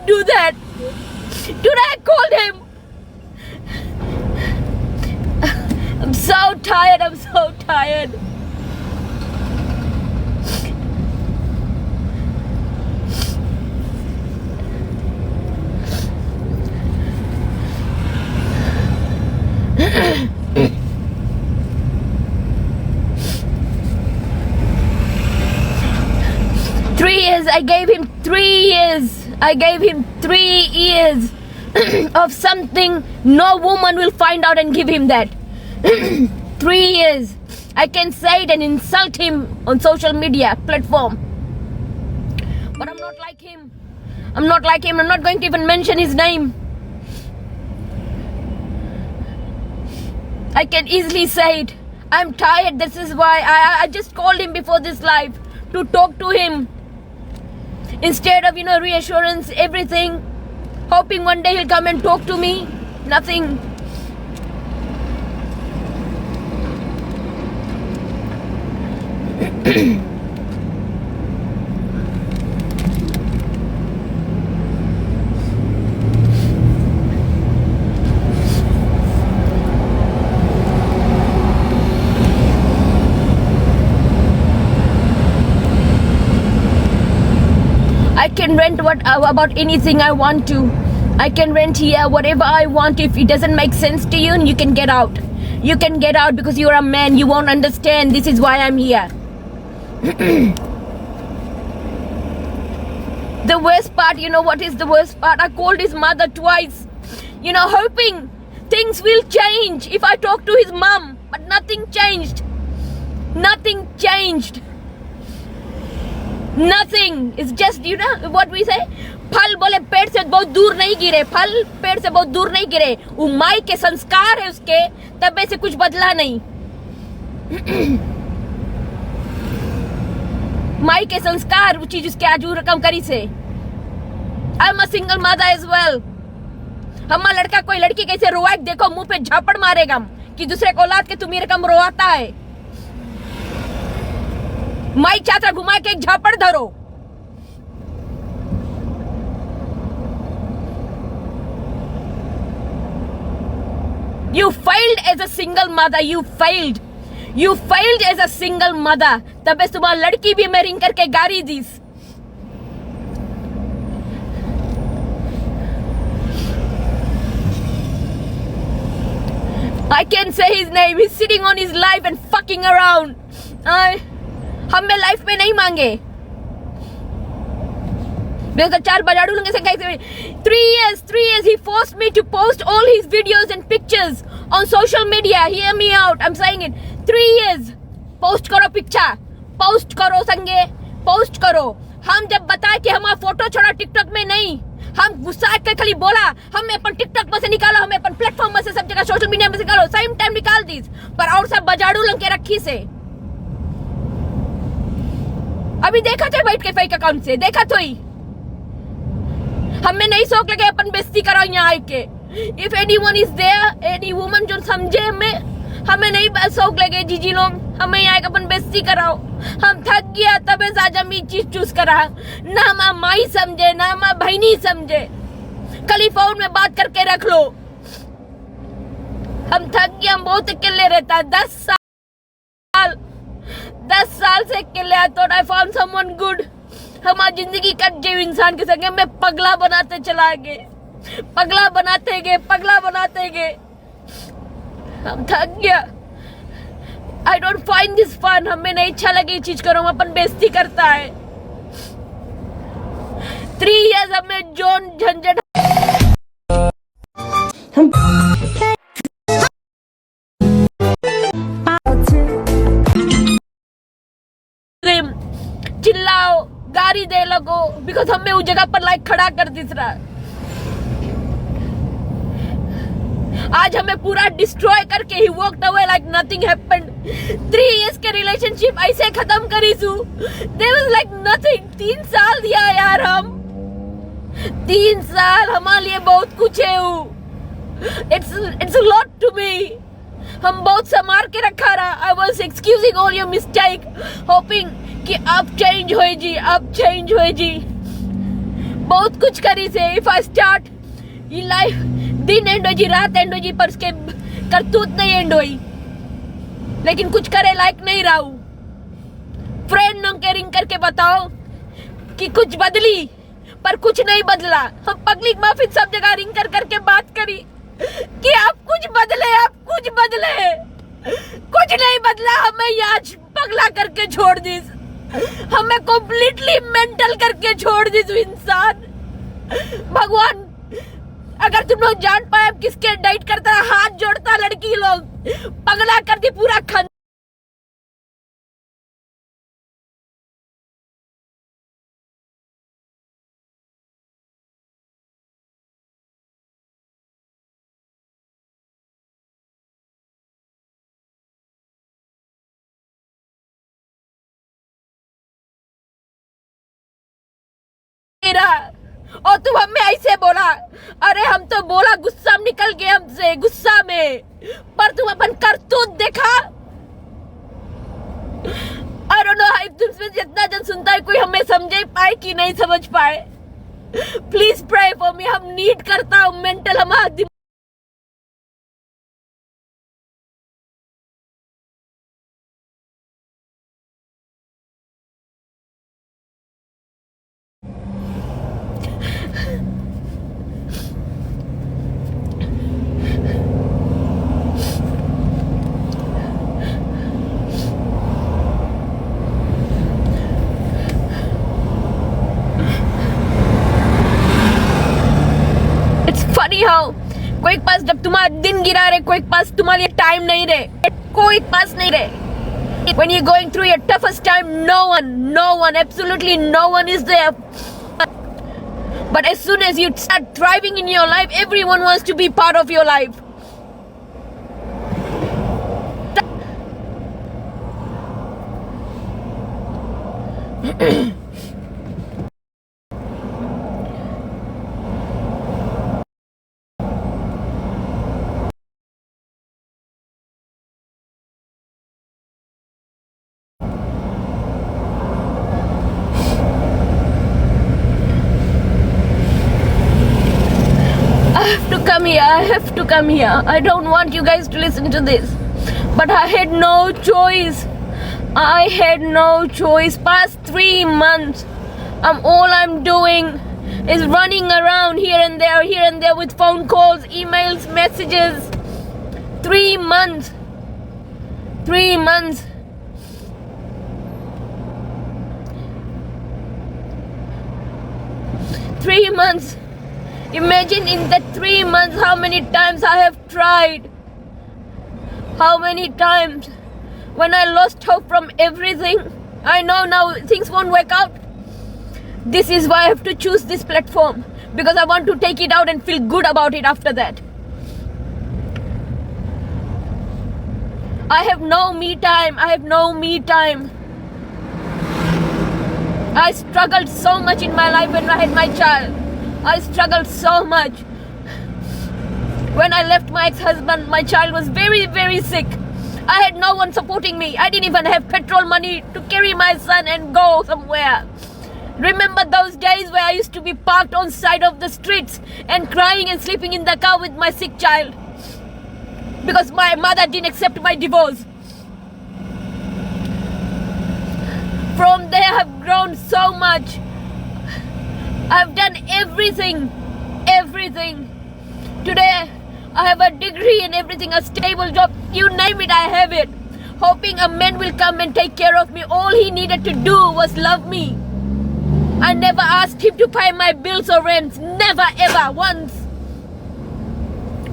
do that? Today I called him. I'm so tired. I'm so tired. I gave him 3 years. I gave him 3 years of something no woman will find out and give him that. 3 years. I can say it and insult him on social media platform. But I'm not like him. I'm not like him. I'm not going to even mention his name. I can easily say it. I'm tired. This is why I just called him before this live to talk to him. Instead of, reassurance, everything, hoping one day he'll come and talk to me, nothing. I can rent about anything I want to. I can rent here whatever I want. If it doesn't make sense to you, you can get out. You can get out because you're a man. You won't understand. This is why I'm here. The worst part, what is the worst part? I called his mother twice, hoping things will change if I talk to his mom. But nothing changed. Nothing changed. Nothing. It's just, what we say? फल बोले पेड़ से बहुत दूर नहीं गिरे. फल पेड़ से बहुत दूर नहीं गिरे. वो माई के संस्कार है उसके, तबे से कुछ बदला नहीं. माई के संस्कार वो चीज उसके आजू रकम करी से. I am a single mother as well. हमारा लड़का कोई लड़की कैसे रोवाए देखो, मुंह पे झापड़ मारेगा कि दूसरे को औलाद के तुम्हें रकम रोवाता है. माई चाचा घुमा के एक झापड़ धरो. You failed as a single mother. You failed. You failed as a single mother. तबे तुम्हारी लड़की भी मैं रिंग करके गारी दीस. I can say his name. He's sitting on his life and fucking around. हमें लाइफ में नहीं मांगे. मैं तो 4 बजाड़ू लंगे से गए. 3 years he forced me to post all his videos and pictures on social media. Hear me out. I'm saying it. 3 years. Post करो picture. Post करो संगे. पोस्ट करो. हम जब बताए कि हमारा फोटो छोड़ा टिकटॉक में नहीं, हम गुस्सा के खाली बोला हमें अपन टिकटॉक में से निकालो, हमें अपन प्लेटफॉर्म में से सब जगह सोशल मीडिया में से निकालो. सेम टाइम निकाल दीस. पर और सब बजाड़ू लंग के रखी से. अभी देखा तो बैठ के फेक अकाउंट से देखा तो ही. हमें नहीं शौक लगे अपन बेइज्जती कराओ यहाँ आके. If anyone is there, any woman जो समझे हमें नहीं शौक लगे जीजी लोग, हमें यहाँ अपन बेइज्जती कराओ. हम थक गया तबे आज हम चीज चूज करा. ना माँ माई समझे, ना माँ बहनी समझे. कल फोन में बात करके रख लो. हम थक गया. हम बहुत अकेले रहता. 10 साल से अकेले. I thought I found someone good. हमारी जिंदगी कट जीव इंसान के संग में पगला बनाते चला गए. पगला बनाते गए. हम थक गया. I don't find this fun. हमें नहीं अच्छा लगे ये चीज करो. अपन बेइज्जती करता है. 3 years हमें जोन झंझट. चिल्लाओ, गाड़ी दे लगो, बिकॉज हमें उस जगह पर लाइक खड़ा कर दिस रहा. आज हमें पूरा डिस्ट्रॉय करके ही walked away like nothing happened. 3 years के रिलेशनशिप ऐसे खत्म करी सु. There was like nothing. 3 साल दिया यार. हम 3 साल हमारे लिए बहुत कुछ है. It's a lot to me. हम बहुत संभाल के रखा रहा. I was excusing all your mistake, hoping कि आप चेंज हो जी. बहुत कुछ करी से इफ आई स्टार्ट ये लाइफ दिन एंड हो जी रात एंड हो जी पर उसके करतूत नहीं एंड हुई लेकिन कुछ करे लायक नहीं रहा हूं फ्रेंड नो के रिंग करके बताओ कि कुछ बदली पर कुछ नहीं बदला हम पब्लिक माफी सब जगह रिंग कर करके बात करी कि आप कुछ बदले कुछ नहीं बदला हमें आज पगला करके छोड़ दी हमें कंप्लीटली मेंटल करके छोड़ दी इंसान भगवान अगर तुम लोग जान पाए किसके डाइट करता हाथ जोड़ता लड़की लोग पगला कर दी पूरा खन और तुम हमें ऐसे बोला अरे हम तो बोला गुस्सा निकल गया हमसे गुस्सा में पर तुम अपन करतूत देखा आई डोंट नो तुमसे जितना जन सुनता है कोई हमें समझ पाए कि नहीं समझ पाए प्लीज प्रे फॉर मी हम नीड करता हूँ मेंटल हमारा फनी हाउ कोई के पास जब तुम्हारा दिन गिरा रहे कोई के पास तुम्हारे लिए टाइम नहीं रहे कोई के पास नहीं रहे when you're going through your toughest time no one absolutely no one is there but as soon as you start thriving in your life everyone wants to be part of your life I have to come here. I don't want you guys to listen to this. But I had no choice. I had no choice. Past 3 months, all I'm doing is running around here and there with phone calls, emails, messages. 3 months. 3 months. Three months. Imagine in that 3 months how many times I have tried. How many times when I lost hope from everything. I know now things won't work out. This is why I have to choose this platform. Because I want to take it out and feel good about it after that. I have no me time. I struggled so much in my life when I had my child. I struggled so much. When I left my ex-husband, my child was very, very sick. I had no one supporting me. I didn't even have petrol money to carry my son and go somewhere. Remember those days where I used to be parked on side of the streets and crying and sleeping in the car with my sick child because my mother didn't accept my divorce. From there I have grown so much. I've done everything. Today I have a degree and everything, a stable job, you name it, I have it. Hoping a man will come and take care of me. All he needed to do was love me. I never asked him to pay my bills or rents. Never ever once.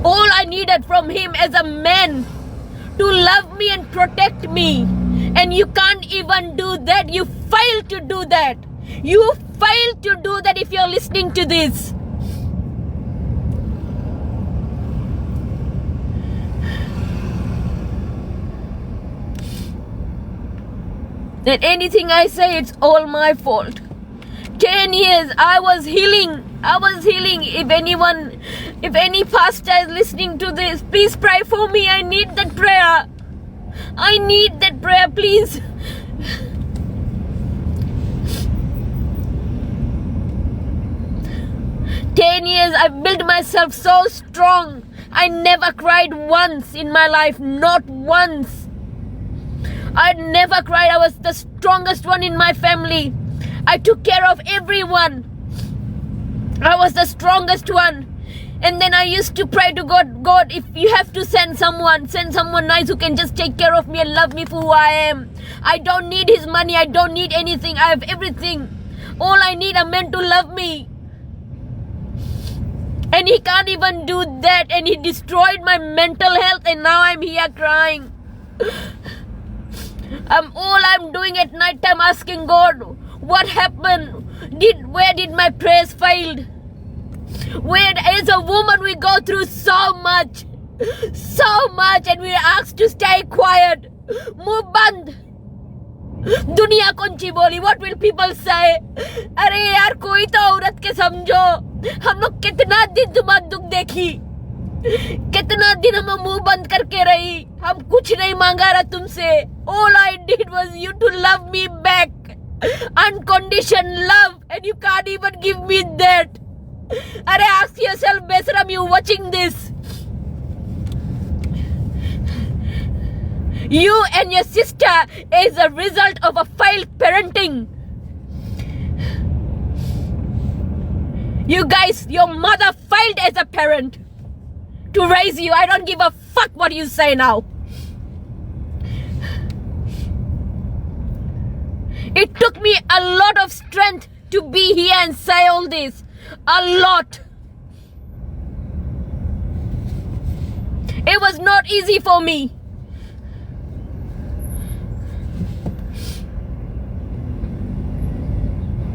All I needed from him as a man to love me and protect me. And you can't even do that. You failed to do that. You failed to do that if you're listening to this. That anything I say, it's all my fault. 10 years I was healing. If any pastor is listening to this, please pray for me. I need that prayer. Please. 10 years, I built myself so strong. I never cried once in my life, not once. I never cried. I was the strongest one in my family. I took care of everyone. I was the strongest one. And then I used to pray to God, if you have to send someone nice who can just take care of me and love me for who I am. I don't need his money. I don't need anything. I have everything. All I need are men to love me. And he can't even do that. And he destroyed my mental health. And now I'm here crying. All I'm doing at night time asking God, what happened? Where did my prayers fail? Where, as a woman, we go through so much, and we're asked to stay quiet. Muh band. दुनिया कौन सी बोली? What will people say? अरे यार, कोई तो औरत के समझो. हम लोग कितना दिन तुम्हारा दुख देखी, कितना दिन हम मुंह बंद करके रही. हम कुछ नहीं मांगा रहा तुमसे. All I did was you to love me back, unconditional love, and you can't even give me that. Arey, ask yourself, Besram, you watching this? You and your sister is a result of a failed parenting. You guys, your mother failed as a parent to raise you. I don't give a fuck what you say now. It took me a lot of strength to be here and say all this. A lot. It was not easy for me.